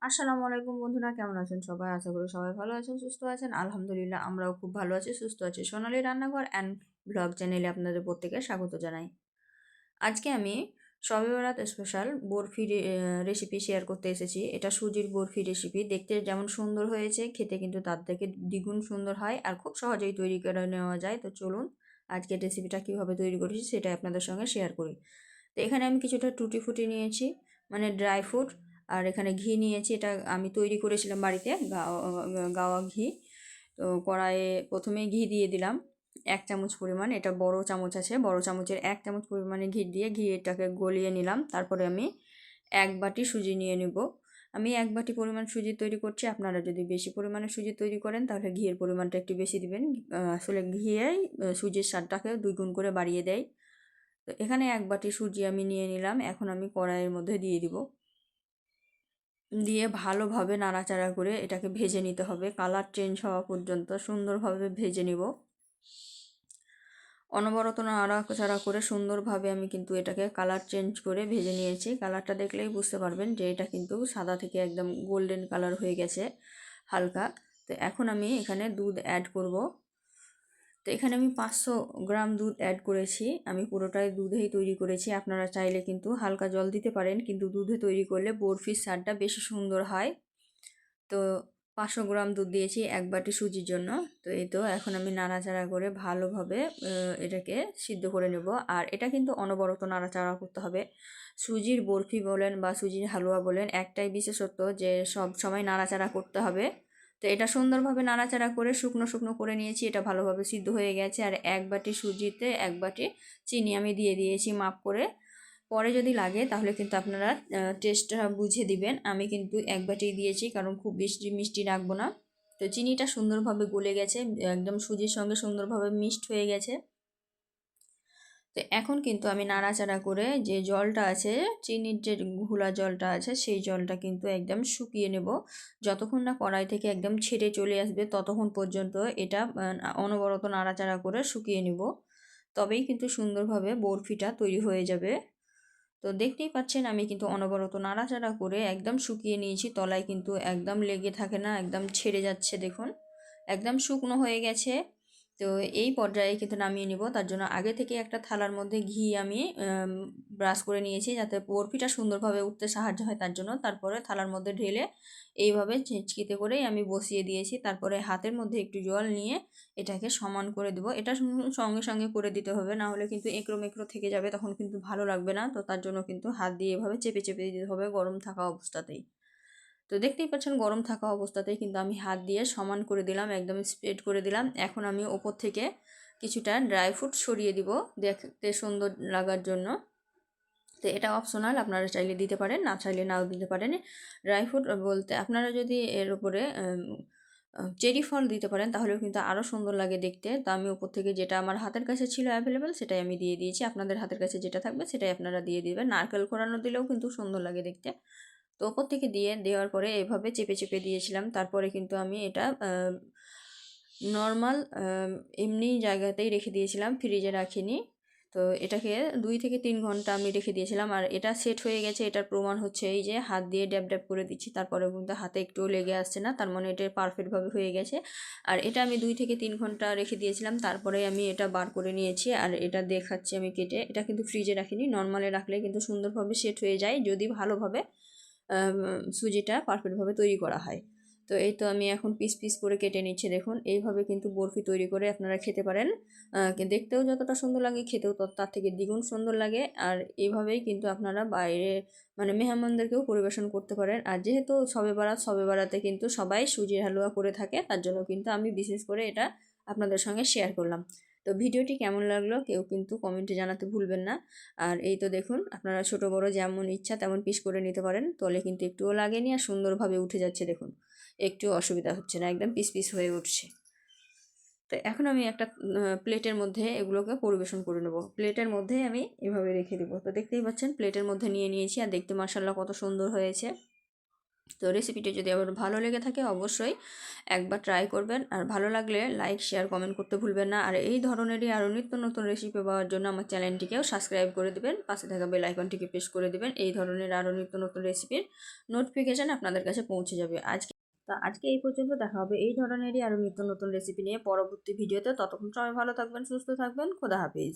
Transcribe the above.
আসসালামু আলাইকুম বন্ধুরা, কেমন আছেন সবাই? আশা করি সবাই ভালো আছেন, সুস্থ আছেন। আলহামদুলিল্লাহ আমরাও খুব ভালো আছি, সুস্থ আছি। সোনালী রান্নাঘর অ্যান্ড ব্লগ চ্যানেলে আপনাদের প্রত্যেকে স্বাগত জানাই। আজকে আমি শবে বরাত স্পেশাল বরফি রেসিপি শেয়ার করতে এসেছি। এটা সুজির বরফি রেসিপি। দেখতে যেমন সুন্দর হয়েছে, খেতে কিন্তু তার থেকে দ্বিগুণ সুন্দর হয় আর খুব সহজেই তৈরি করে নেওয়া যায়। তো চলুন আজকে রেসিপিটা কীভাবে তৈরি করেছি সেটা আপনাদের সঙ্গে শেয়ার করি। তো এখানে আমি কিছুটা টুটি ফুটি নিয়েছি, মানে ড্রাই ফ্রুট, আর এখানে ঘি নিয়েছি। এটা আমি তৈরি করেছিলাম বাড়িতে, গাওয়া ঘি। তো কড়াইয়ে প্রথমে ঘি দিয়ে দিলাম 1 চামচ পরিমাণ। এটা বড় চামচ আছে, বড় চামচের 1 চামচ পরিমাণে ঘি দিয়ে এটাকে গলিয়ে নিলাম। তারপরে আমি 1 বাটি সুজি নিয়ে নিব। আমি 1 বাটি পরিমাণ সুজি তৈরি করছি। আপনারা যদি বেশি পরিমাণে সুজি তৈরি করেন তাহলে ঘিয়ের পরিমাণটা একটু বেশি দিবেন। আসলে ঘিয়েই সুজির স্বাদটাকে 2 গুণ করে বাড়িয়ে দেয়। তো এখানে 1 বাটি সুজি আমি নিয়ে নিলাম। এখন আমি কড়াইয়ের মধ্যে দিয়ে দিব। দিয়ে ভালোভাবে নাড়াচাড়া করে এটাকে ভেজে নিতে হবে, কালার চেঞ্জ হওয়া পর্যন্ত সুন্দরভাবে ভেজে নিব। অনবরত নাড়াচাড়া করে সুন্দরভাবে আমি কিন্তু এটাকে কালার চেঞ্জ করে ভেজে নিয়েছি। কালারটা দেখলেই বুঝতে পারবেন যে এটা কিন্তু সাদা থেকে একদম গোল্ডেন কালার হয়ে গেছে হালকা। তো এখন আমি এখানে দুধ অ্যাড করব। তো এখানে আমি 500 গ্রাম দুধ অ্যাড করেছি। আমি পুরোটাই দুধেই তৈরি করেছি। আপনারা চাইলে কিন্তু হালকা জল দিতে পারেন, কিন্তু দুধে তৈরি করলে বরফির স্বাদটা বেশি সুন্দর হয়। তো 500 গ্রাম দুধ দিয়েছি 1 বাটি সুজির জন্য। তো এই তো এখন আমি নাড়াচাড়া করে ভালোভাবে এটাকে সিদ্ধ করে নেব। আর এটা কিন্তু অনবরত নাড়াচাড়া করতে হবে। সুজির বরফি বলেন বা সুজির হালুয়া বলেন, একটাই বিশেষত্ব যে সব সময় নাড়াচাড়া করতে হবে। তো এটা সুন্দরভাবে নাড়াচাড়া করে শুকনো শুকনো করে নিয়েছি। এটা ভালোভাবে সিদ্ধ হয়ে গেছে। আর 1 বাটি সুজিতে 1 বাটি চিনি আমি দিয়ে দিয়েছি মাপ করে। পরে যদি লাগে তাহলে কিন্তু আপনারা টেস্টটা বুঝে দিবেন। আমি কিন্তু 1 বাটি দিয়েছি, কারণ খুব বেশি মিষ্টি রাখবো না। তো চিনিটা সুন্দরভাবে গলে গেছে, একদম সুজির সঙ্গে সুন্দরভাবে মিক্সড হয়ে গেছে। তো এখন কিন্তু আমি নাড়াচাড়া করে যে জলটা আছে, চিনির যে ঘোলা জলটা আছে, সেই জলটা কিন্তু একদম শুকিয়ে নেব। যতক্ষণ না কড়াই থেকে একদম ছেড়ে চলে আসবে ততক্ষণ পর্যন্ত এটা অনবরত নাড়াচাড়া করে শুকিয়ে নেব। তবেই কিন্তু সুন্দরভাবে বরফিটা তৈরি হয়ে যাবে। তো দেখতেই পাচ্ছেন আমি কিন্তু অনবরত নাড়াচাড়া করে একদম শুকিয়ে নিয়েছি। তলায় কিন্তু একদম লেগে থাকে না, একদম ছেড়ে যাচ্ছে দেখুন, একদম শুকনো হয়ে গেছে। তো এই পর্যায়ে কিন্তু নামিয়ে নিব। তার জন্য আগে থেকে একটা থালার মধ্যে ঘি আমি ব্রাশ করে নিয়েছি, যাতে বরফিটা সুন্দরভাবে উঠতে সাহায্য হয় তার জন্য। তারপরে থালার মধ্যে ঢেলে এইভাবে ছেঁচকিতে করেই আমি বসিয়ে দিয়েছি। তারপরে হাতের মধ্যে একটু জল নিয়ে এটাকে সমান করে দেবো। এটা সঙ্গে সঙ্গে করে দিতে হবে, না হলে কিন্তু একড়ো মেকড়ো থেকে যাবে, তখন কিন্তু ভালো লাগবে না। তো তার জন্য কিন্তু হাত দিয়ে এভাবে চেপে চেপে দিতে হবে গরম থাকা অবস্থাতেই। তো দেখতেই পাচ্ছেন গরম থাকা অবস্থাতেই কিন্তু আমি হাত দিয়ে সমান করে দিলাম, একদম স্প্রেড করে দিলাম। এখন আমি ওপর থেকে কিছুটা ড্রাই ফ্রুট সরিয়ে দিব দেখতে সুন্দর লাগার জন্য। তো এটা অপশনাল, আপনারা চাইলে দিতে পারেন, না চাইলে নাও দিতে পারেন। ড্রাই ফ্রুট বলতে আপনারা যদি এর উপরে চেরি ফল দিতে পারেন তাহলেও কিন্তু আরও সুন্দর লাগে দেখতে। তো আমি উপর থেকে যেটা আমার হাতের কাছে ছিল অ্যাভেলেবেল সেটাই আমি দিয়ে দিয়েছি। আপনাদের হাতের কাছে যেটা থাকবে সেটাই আপনারা দিয়ে দিবেন। নারকেল কোরানো দিলেও কিন্তু সুন্দর লাগে দেখতে। তো ওপর থেকে দেওয়ার পরে এভাবে চেপে চেপে দিয়েছিলাম। তারপরে কিন্তু আমি এটা নর্মাল এমনি জায়গাতেই রেখে দিয়েছিলাম, ফ্রিজে রাখিনি। তো এটাকে 2 থেকে 3 ঘন্টা আমি রেখে দিয়েছিলাম। আর এটা সেট হয়ে গেছে, এটার প্রমাণ হচ্ছে এই যে হাত দিয়ে ড্যাব ড্যাব করে দিচ্ছি, তারপরেও কিন্তু হাতে একটুও লেগে আসছে না, তার মানে এটা পারফেক্টভাবে হয়ে গেছে। আর এটা আমি 2 থেকে 3 ঘন্টা রেখে দিয়েছিলাম, তারপরে আমি এটা বার করে নিয়েছি। আর এটা দেখাচ্ছি আমি কেটে। এটা কিন্তু ফ্রিজে রাখিনি, নর্মালে রাখলে কিন্তু সুন্দরভাবে সেট হয়ে যায় যদি ভালোভাবে সুজিটা পারফেক্টভাবে তৈরি করা হয়। তো এই তো আমি এখন পিস পিস করে কেটে নিচ্ছি দেখুন। এইভাবে কিন্তু বরফি তৈরি করে আপনারা খেতে পারেন। দেখতেও যতটা সুন্দর লাগে খেতেও তার থেকে দ্বিগুণ সুন্দর লাগে। আর এইভাবেই কিন্তু আপনারা বাইরে মানে মেহমানদেরকেও পরিবেশন করতে পারেন। আর যেহেতু শবে বরাতে কিন্তু সবাই সুজির হালুয়া করে থাকে, তার জন্য কিন্তু আমি বিশেষ করে এটা আপনাদের সঙ্গে শেয়ার করলাম। তো ভিডিওটি কেমন লাগলো কেউ কিন্তু কমেন্টে জানাতে ভুলবেন না। আর এই তো দেখুন, আপনারা ছোট বড় যেমন ইচ্ছা তেমন পিস করে নিতে পারেন। তলে কিন্তু একটুও লাগেনি আর সুন্দরভাবে উঠে যাচ্ছে দেখুন, একটু অসুবিধা হচ্ছে না, একদম পিস পিস হয়ে উঠছে। তো এখন আমি একটা প্লেটের মধ্যে এগুলোকে পরিবেশন করে নেব। প্লেটের মধ্যে আমি এভাবে রেখে দেবো। তো দেখতেই পাচ্ছেন প্লেটের মধ্যে নিয়ে নিয়েছি, আর দেখতে মাশাআল্লাহ কত সুন্দর হয়েছে। তো রেসিপিটি যদি আবার ভালো লেগে থাকে অবশ্যই একবার ট্রাই করবেন, আর ভালো লাগলে লাইক শেয়ার কমেন্ট করতে ভুলবেন না। আর এই ধরনেরই আরও নিত্য নতুন রেসিপি পাওয়ার জন্য আমার চ্যানেলটিকেও সাবস্ক্রাইব করে দিবেন, পাশে থাকা বেল আইকনটিকে প্রেস করে দিবেন। এই ধরনের আরও নিত্য নতুন রেসিপির নোটিফিকেশান আপনাদের কাছে পৌঁছে যাবে। আজকে এই পর্যন্ত, দেখা হবে এই ধরনেরই আরও নিত্য নতুন রেসিপি নিয়ে পরবর্তী ভিডিওতে। ততক্ষণ সবাই ভালো থাকবেন, সুস্থ থাকবেন, খোদা হাফেজ।